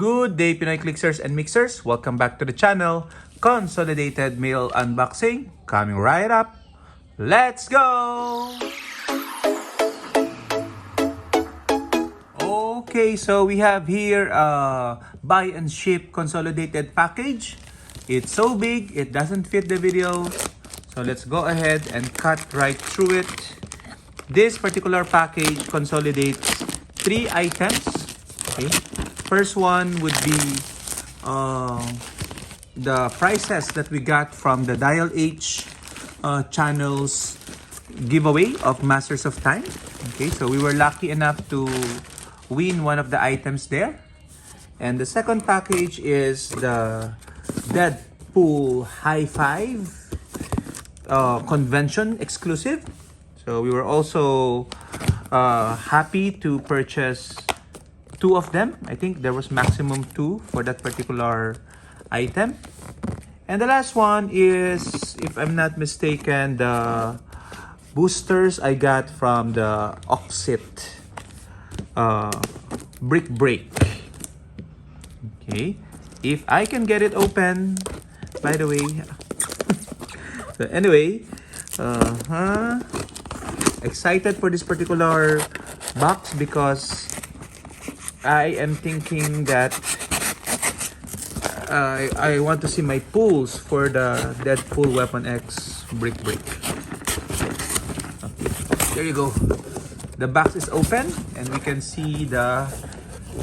Good day, Pinoy Clicksers and Mixers. Welcome back to the channel. Consolidated Mail Unboxing coming right up. Let's go! Okay, so we have here a buy and ship consolidated package. It's so big, it doesn't fit the video. So let's go ahead and cut right through it. This particular package consolidates 3 items. Okay. First one would be the prices that we got from the Dial H channel's giveaway of Masters of Time. Okay, so we were lucky enough to win one of the items there. And the second package is the Deadpool High Five convention exclusive. So we were also happy to purchase 2 of them. I think there was maximum 2 for that particular item. And the last one is, if I'm not mistaken, the boosters I got from the Auxxit Brick Break. Okay, if I can get it open, by the way. So anyway, excited for this particular box because I am thinking that I want to see my pulls for the Deadpool Weapon X Brick Break. Okay, there you go. The box is open and we can see the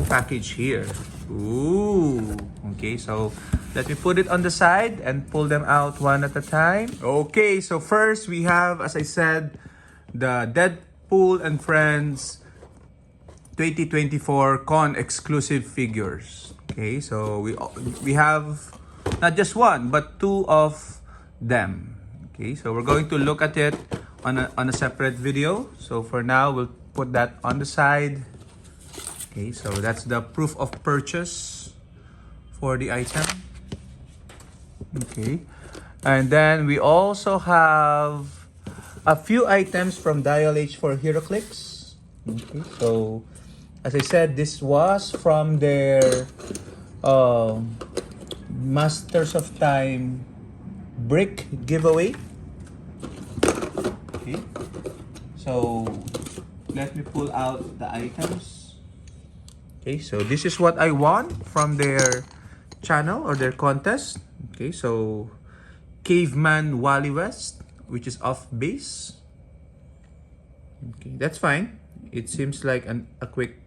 package here. Ooh, okay, so let me put it on the side and pull them out one at a time. Okay, so first we have, as I said, the Deadpool and Friends 2024 Con exclusive figures. Okay, so we have not just one but 2 of them. Okay, so we're going to look at it on a separate video. So for now, we'll put that on the side. Okay, so that's the proof of purchase for the item. Okay, and then we also have a few items from Dial H for Heroclix. Okay, so as I said, this was from their Masters of Time brick giveaway. Okay, so let me pull out the items. Okay, so this is what I won from their channel or their contest. Okay, so Caveman Wally West, which is off base. Okay, that's fine. It seems like a quick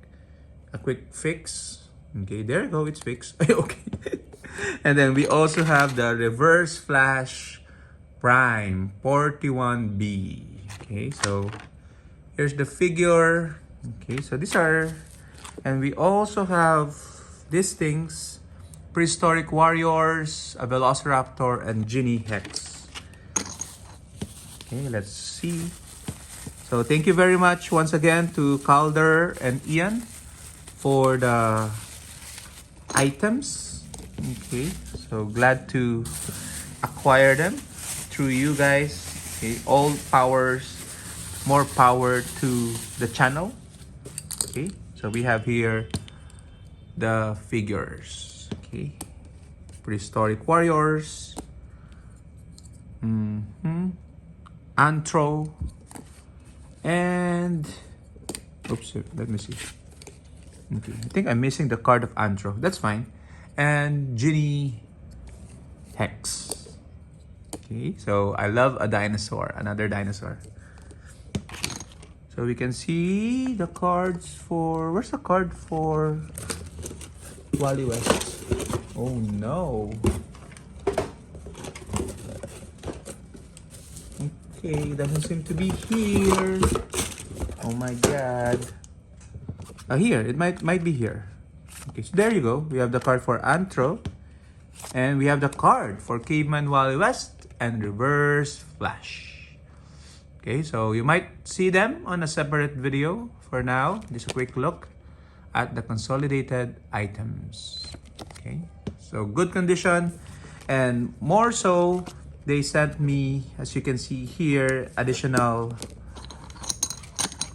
fix. Okay, there you go, it's fixed. Okay. And then we also have the Reverse Flash Prime 41B. Okay, so here's the figure. Okay, so these are, and we also have these things: Prehistoric Warriors, a Velociraptor, and Ginny Hex. Okay, let's see. So thank you very much once again to Calder and Ian for the items. Okay, so glad to acquire them through you guys. Okay, all powers, more power to the channel. Okay, so we have here the figures. Okay, Prehistoric Warriors, Antro, and oops, let me see. Okay, I think I'm missing the card of Antro. That's fine. And Ginny Hex. Okay, so I love a dinosaur, another dinosaur. So we can see the cards for, where's the card for Wally West? Oh no. Okay, doesn't seem to be here. Oh my god. Here, it might be here. Okay, so there you go. We have the card for Antro. And we have the card for Caveman Wally West and Reverse Flash. Okay, so you might see them on a separate video. For now, just a quick look at the consolidated items. Okay, so good condition. And more so, they sent me, as you can see here, additional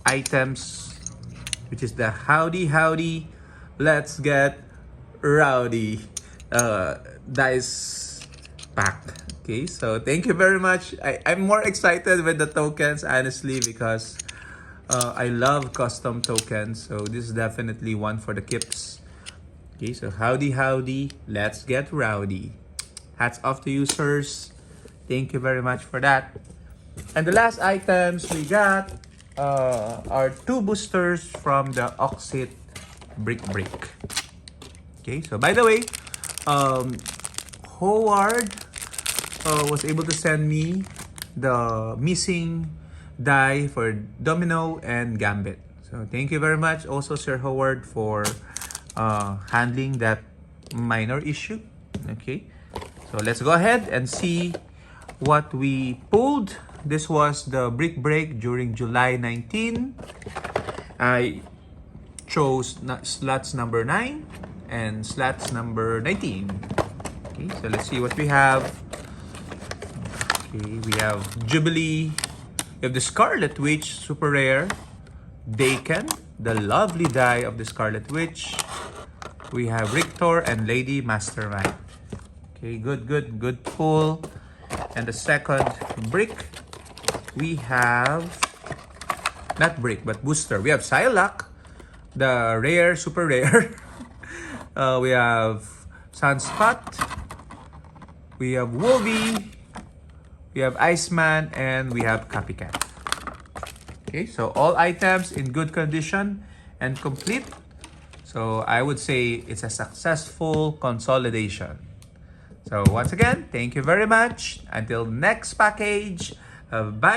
items, which is the Howdy Let's Get Rowdy dice pack. Okay, so thank you very much. I'm more excited with the tokens, honestly, because I love custom tokens. So this is definitely one for the kips. Okay, so howdy, let's get rowdy. Hats off to you, sirs. Thank you very much for that. And the last items we got are 2 boosters from the Auxxit Brick. Okay, so by the way, Howard was able to send me the missing die for Domino and Gambit. So thank you very much also, Sir Howard, for handling that minor issue. Okay, so let's go ahead and see what we pulled. This was the brick break during July 19. I chose slots number 9 and slots number 19. Okay, so let's see what we have. Okay, we have Jubilee. We have the Scarlet Witch, super rare. Daken, the lovely die of the Scarlet Witch. We have Rictor and Lady Mastermind. Okay, good pull. And the second brick, we have, not brick, but booster. We have Psylocke, the rare, super rare. We have Sunspot. We have Wolvie. We have Iceman, and we have Copycat. Okay, so all items in good condition and complete. So I would say it's a successful consolidation. So once again, thank you very much. Until next package, bye-bye!